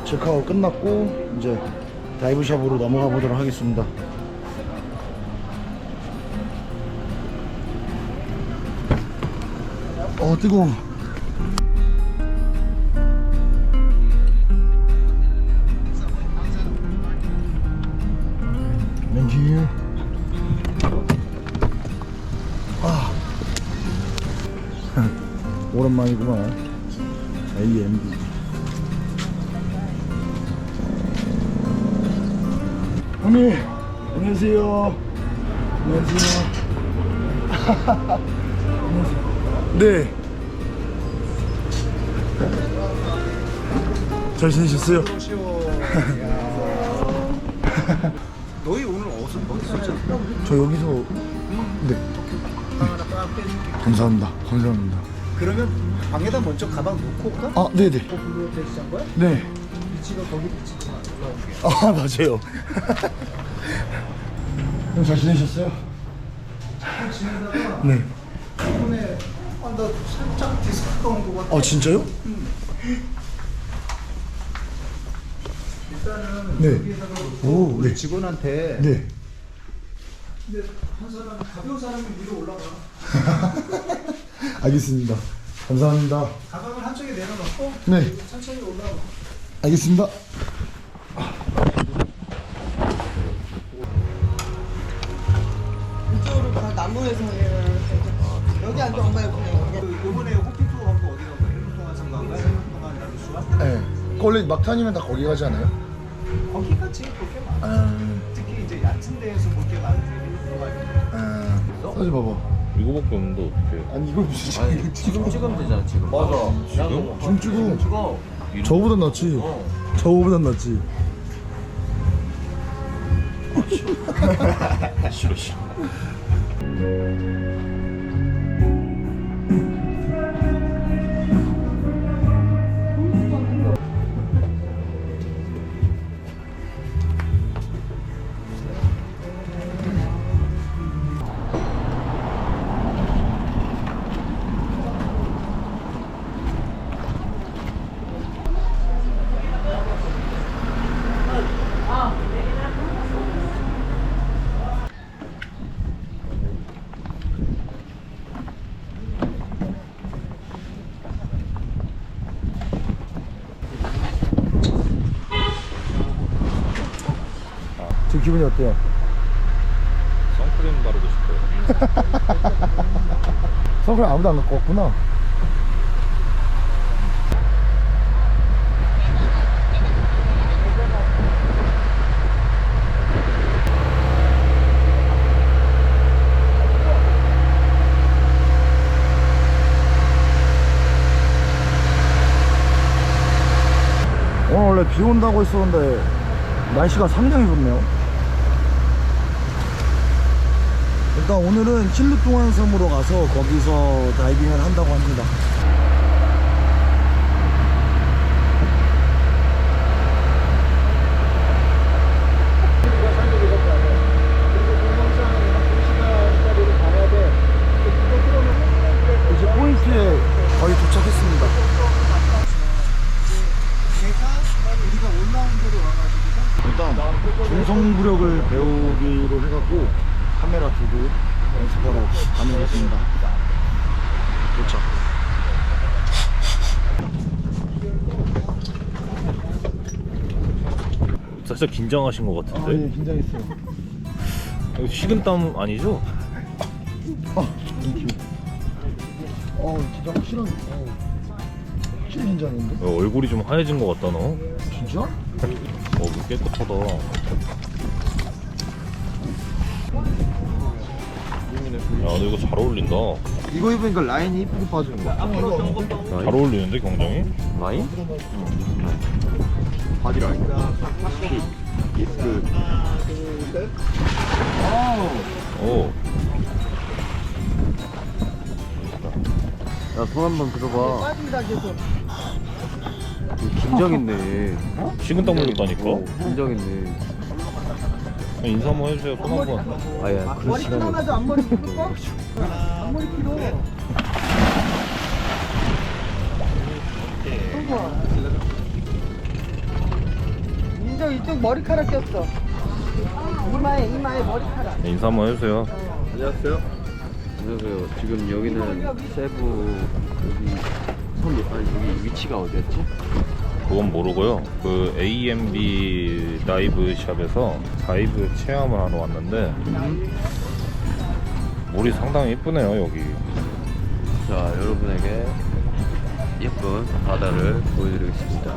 체크아웃 끝났고 이제 다이브샵으로 넘어가 보도록 하겠습니다. 뜨거워. 땡큐. 오랜만이구만. AMD. 형님, 안녕하세요. 안녕하세요. 네. 잘 지내셨어요? 너희 오늘 어디서 있잖아? 저 여기서. 네. 감사합니다. 감사합니다. 그러면 방에다 먼저 가방 놓고 올까? 아, 네네. 그거 대시한 거야? 네. 위치가 거기 위치구나. 올라오게. 아, 맞아요. 형 잘 지내셨어요? 잘 지내다가 네. 이번에 나 살짝 디스크가 온 거 같아. 아, 진짜요? 일단은 네. 여기에다가 오, 우리 네. 직원한테 네. 근데 한 사람 가벼운 사람이 위로 올라가. 알겠습니다. 감사합니다. 가방을 한쪽에 내려놓고 네. 천천히 올라가. 알겠습니다. 이쪽으로 가 나무에서 여기 앉아 엄마 옆에 이번에 호피투어 간거 어디 간 거야? 1년 동안 참가한 거야? 1년 동안 나루수와? 네. 원래 막탄이면 다 거기 가지 않아요? 거기 같이 볼 게 많아. 특히 이제 얕은 데에서 볼 게 많은데 1년 동안 사진 봐봐. 이거밖에 없는데 어떡해. 아니, 이걸 무슨 지금 지금 찍으면 되잖아 지금. 맞아. 지금? 지금 찍어. 찍어. 저보단 낫지. 저보단 낫지. 싫어 싫어. 지금 기분이 어때요? 선크림 바르고 싶어요. 선크림 아무도 안 갖고 왔구나. 오늘 원래 비 온다고 했었는데 날씨가 상당히 좋네요. 일단 오늘은 킬루뚱안 섬으로 가서 거기서 다이빙을 한다고 합니다. 이제 포인트에 거의 도착했습니다. 우리가 올라온 데로 와가지고 일단 중성구력을 배우기로 해갖고 카메라 두고 연습하러 다니겠습니다. 도착. 살짝 긴장하신 것 아, 같은데. 예, 긴장했어요. 이거 식은땀 아니죠? 땡큐. 진짜 확실히 긴장인데? 얼굴이 좀 하얘진 것 같다 너. 진짜? 물 깨끗하다. 야, 너 이거 잘 어울린다. 이거 입으니까 라인이 이쁘게 빠지는 거야. 잘 어울리는데 굉장히. 라인? 바디 라인. 오. 야, 손 한번 들어봐. 빠진다 계속 긴장했네. 식은땀 흘렸다니까. 긴장했네. 인사 한번 해주세요. 손 한번. 아야, 머리 그럴 시간이 끊어놔도 앞머리 풀까? 앞머리 길어. 민정 이쪽 머리카락 꼈어. 이마에 머리카락. 인사 한번 해주세요. 안녕하세요. 지금 여기는 세부 여기 여기 위치가 어디였지? 그건 모르고요. 그 AMB 다이브 샵에서 다이브 체험을 하러 왔는데 물이 상당히 예쁘네요 여기. 자, 여러분에게 예쁜 바다를 보여드리겠습니다.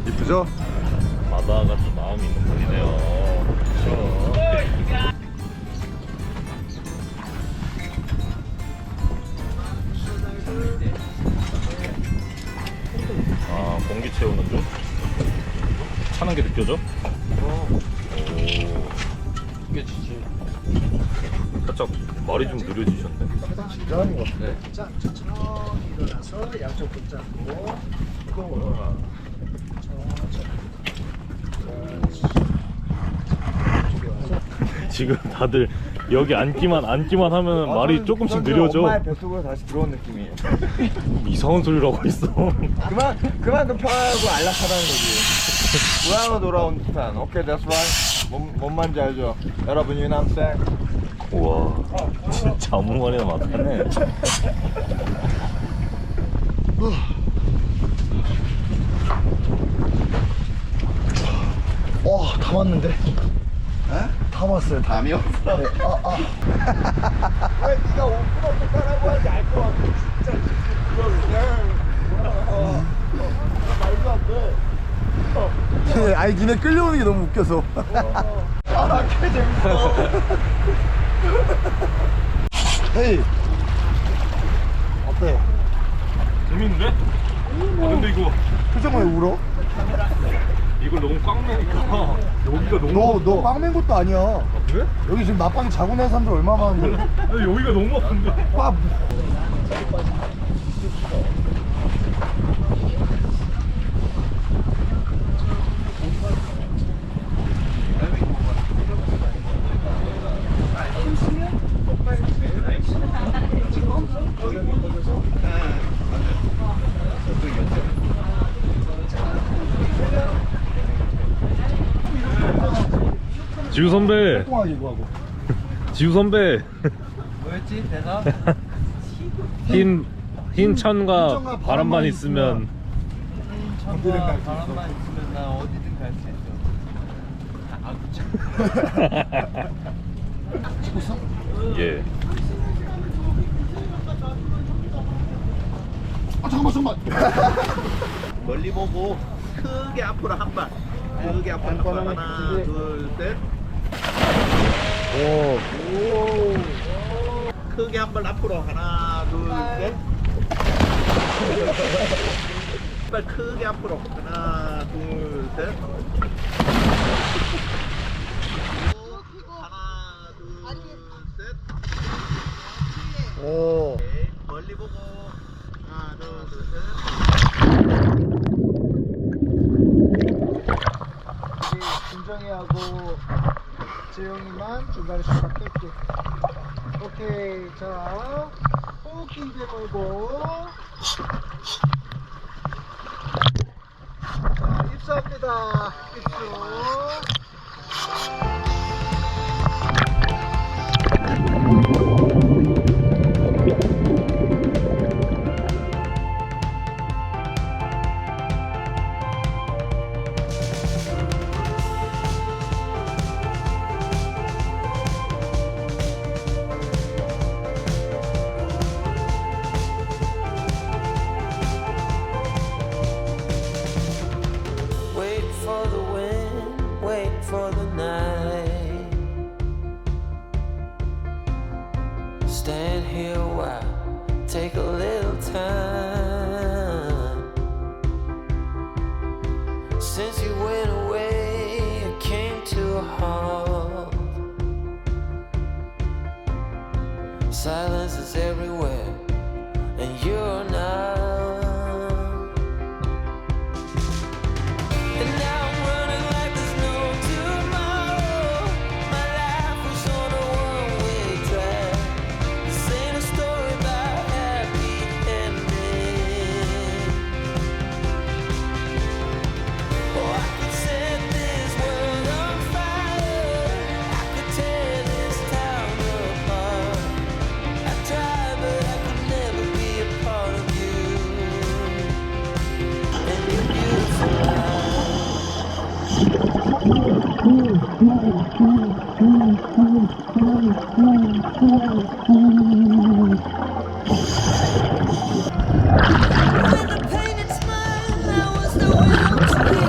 이쁘죠? 바다가 좀 마음이 있는 분이네요. 그렇죠. 아, 공기 채우는 중? 차는 게 느껴져? 오. 느껴지지. 살짝 말이 좀 느려지셨네. 진짜 하는 것 같아. 자, 천천히 일어나서 양쪽 붙잡고 무거워. 지금 다들 여기 앉기만 하면 말이 조금씩 느려져. 엄마의 뱃속으로 다시 들어온 느낌이에요. 이상한 소리를 하고 있어. 그만큼 편하고 안락하다는 거지. 고향으로 돌아온 듯한. 오케이, that's right. 뭔 말인지 알죠? 여러분, you know what I'm saying? 우와, 진짜 아무 말이나 막 하네. 다 왔는데. 다 왔어요. 담이 없어. 네. 왜 네가 오픈업도 따라고 하는지 알 것 같아. 진짜 그거를. 말도 안 돼. 아니 니네 끌려오는 게 너무 웃겨서. 개 재밌어. 헤이. 어때? 재밌는데? 아, 근데 이거 표정 왜 울어? 이걸 너무 꽉 매니까 여기가 너무 너 빵맨 것도 아니야. 그래? 여기 지금 나빵 자고 난 사람들 얼마나 많은데. 여기가 너무 아픈데. 빠. 지우 선배, 똥하게 이거 하고. 지우 선배. 뭐였지 대사? 흰 천과 바람만 있으면 천과 바람만 있으면 나 어디든 갈 수 있어. 예. 잠깐만. 멀리 보고 크게 앞으로 한 발, 크게 앞으로 한 발, 하나, 둘, 셋. 오. 크게 한 발 앞으로 하나, 둘, 셋. 한 발 크게 앞으로 하나, 둘, 셋. 하나, 둘, 셋. 오. 오케이. 멀리 보고 하나, 둘, 셋. 김정희하고 재영이만 중간에 잠깐 뺄게. 오케이, 자 호흡기 입에 걸고 자 입수합니다. 입수. Wait for the wind, wait the painted smile, that was the will to be.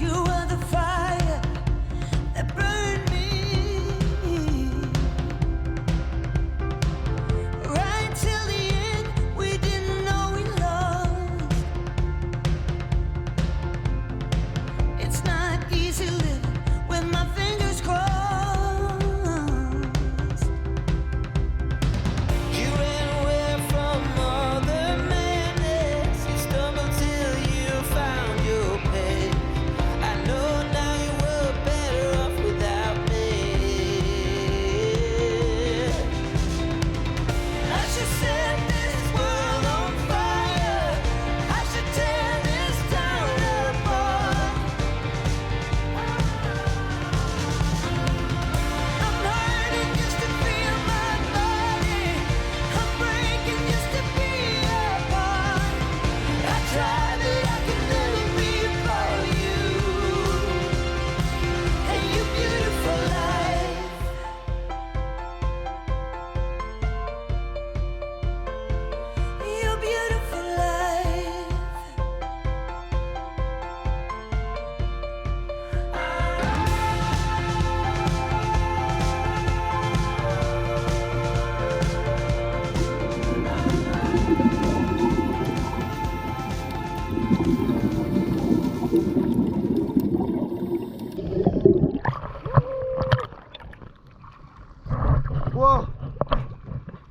You were the fire that burned me right till the end. We didn't know we lost. It's not easy living with my fingers crossed. You ran away from all the madness. You stumbled till you found your pace. I know now you were better off without me. I should set this world on fire. I should tear this town apart. I'm hurting just to feel my body. I'm breaking just to be apart. I try, but I can never be for you and your beautiful life. Your beautiful life.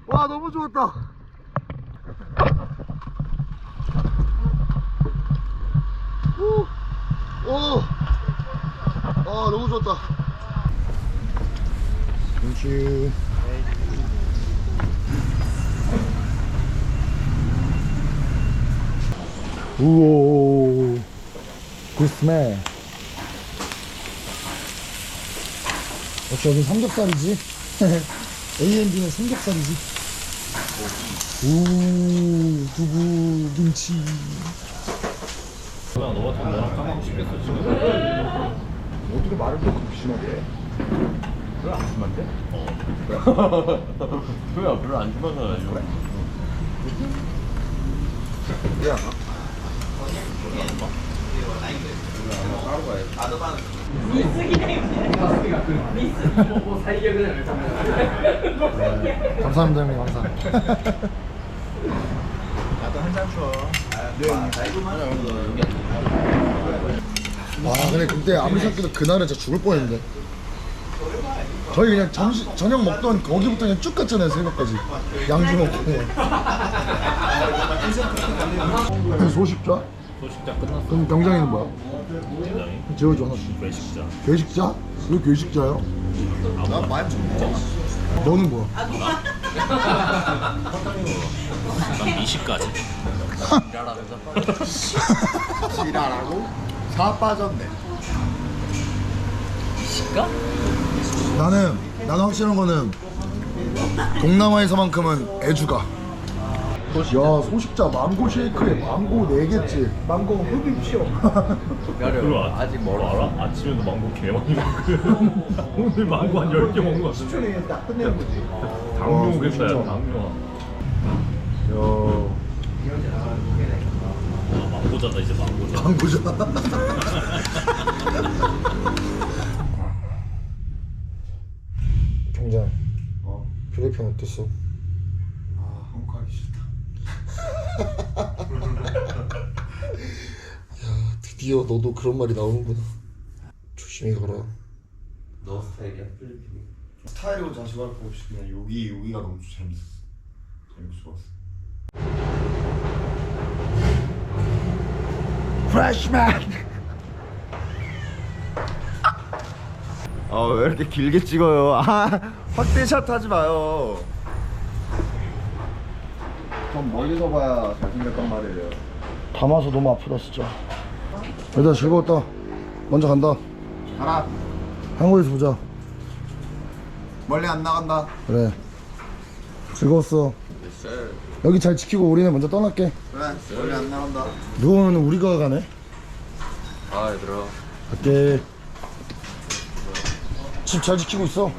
와 너무 좋았다. 너무 좋았다. 땡큐. 우오 굿스멜. 역시 여기 삼겹살이지. A&B는 삼겹살이지. 오 두부 김치. 너 같은 너랑 까먹고 싶겠어 지금. 어떻게 말을 또 그렇게 심하게 해? 별로 안 심한데? 별로 안 심하잖아 이거. 야 감사합니다 형님 항상. 나도 한잔 줘. 와 근데 그때 아무리 생각해도 그날은 진짜 죽을 뻔했는데. 저희 그냥 저녁 먹던 거기부터 그냥 쭉 갔잖아요 새벽까지. 양주 먹고. 그 소식자? 소식자 끝났어. 그럼 경장이는 뭐야? 굉장히 재워줘 하나씩. 외식자. 괴식자? 왜 괴식자요? 나 많이 좀 먹어. 너는 뭐야? 난 미식까지. 지랄하고 사 빠졌네. 나는 확실한 거는 동남아에서만큼은 애주가. 야 소식자 망고 쉐이크에 망고 4개째. 망고 흡입쇼. 그리고 아직 멀어 알아? 아침에도 망고 개 많이 먹고 오늘 망고 한 10개 먹는 거 같은데. 초에 딱 끝내는 거지. 당뇨 오겠다 진짜. 야 당뇨. 망고자다 이제 망고자. 망고자. 경장. 필리핀 어땠어? 한국 가기 싫다. 야 드디어 너도 그런 말이 나오는구나. 조심히 가라. 너 스타일이야 필리핀이? 스타일이고 자식할 거 없이 그냥 여기가 너무 재밌었어. 재밌어 좋았어. 프레시맨. 왜 이렇게 길게 찍어요? 확대샷 하지 마요. 좀 멀리서 봐야 잘생겼단 말이에요. 담아서 너무 아프다 진짜. 얘들아 즐거웠다. 먼저 간다. 가라. 한국에서 보자. 멀리 안 나간다. 그래. 즐거웠어. 여기 잘 지키고 우리는 먼저 떠날게. 그래. 멀리 안 나간다. 누구는 우리가 가네. 아 얘들아. 갈게. 집 잘 지키고 있어.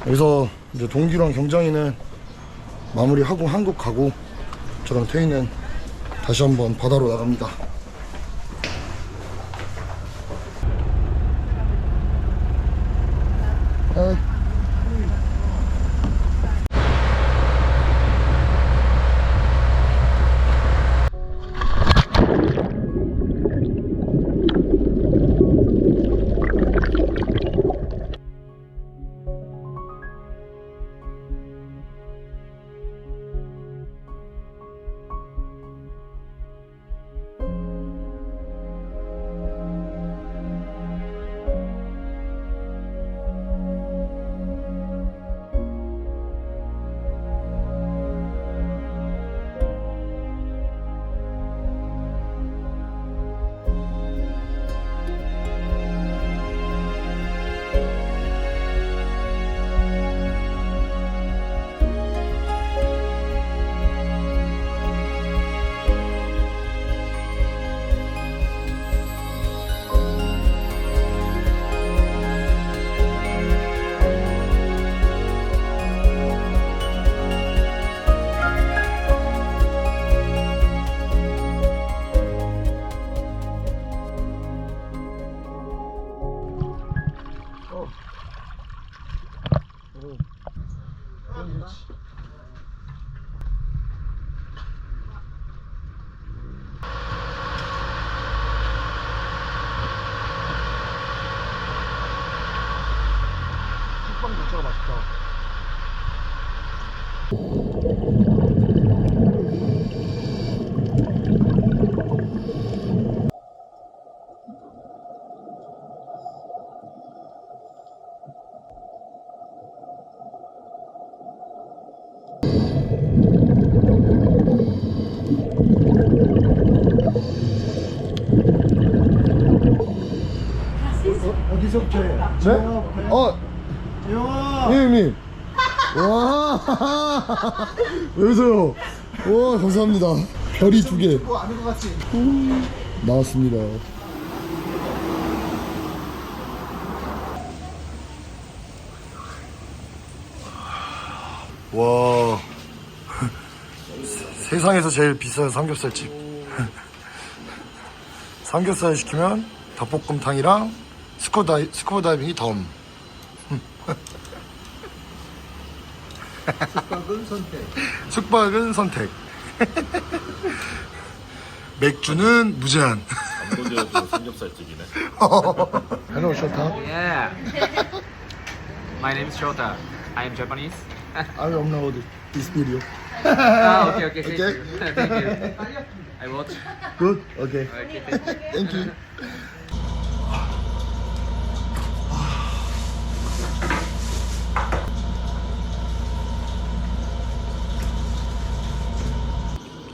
여기서 이제 동기랑 경장이는 마무리하고 한국 가고 저랑 태희는 다시 한번 바다로 나갑니다. 식빵 자체가 맛있다. 어디서부터 해? 네? 영아. 예, 형님. 와. 여기서요. 와, 감사합니다. 별이 2개 뭐 아닌 것 같지? 나왔습니다. 와. 세상에서 제일 비싼 삼겹살집. 삼겹살 시키면 닭볶음탕이랑 스쿠버 다이빙이 덤. 숙박은 선택. 숙박은 선택. 맥주는 무제한. 안본데도 삼겹살집이네. Hello, Shota. Yeah. My name is Shota. I am Japanese. I will upload this video. Okay. Thank Okay. you. Thank you. I watch. Good. Okay. Okay, thank you. Thank you.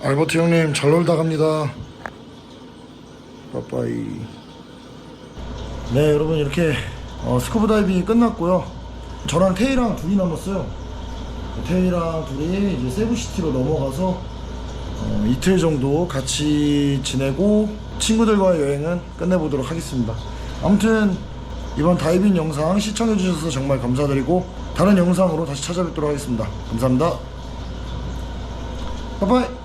알버트 형님 잘 놀다 갑니다. 빠빠이. 네, 여러분 이렇게 스쿠버 다이빙이 끝났고요. 저랑 태희랑 둘이 남았어요. 태희랑 둘이 이제 세부시티로 넘어가서 이틀 정도 같이 지내고 친구들과의 여행은 끝내보도록 하겠습니다. 아무튼 이번 다이빙 영상 시청해주셔서 정말 감사드리고 다른 영상으로 다시 찾아뵙도록 하겠습니다. 감사합니다. 빠빠이.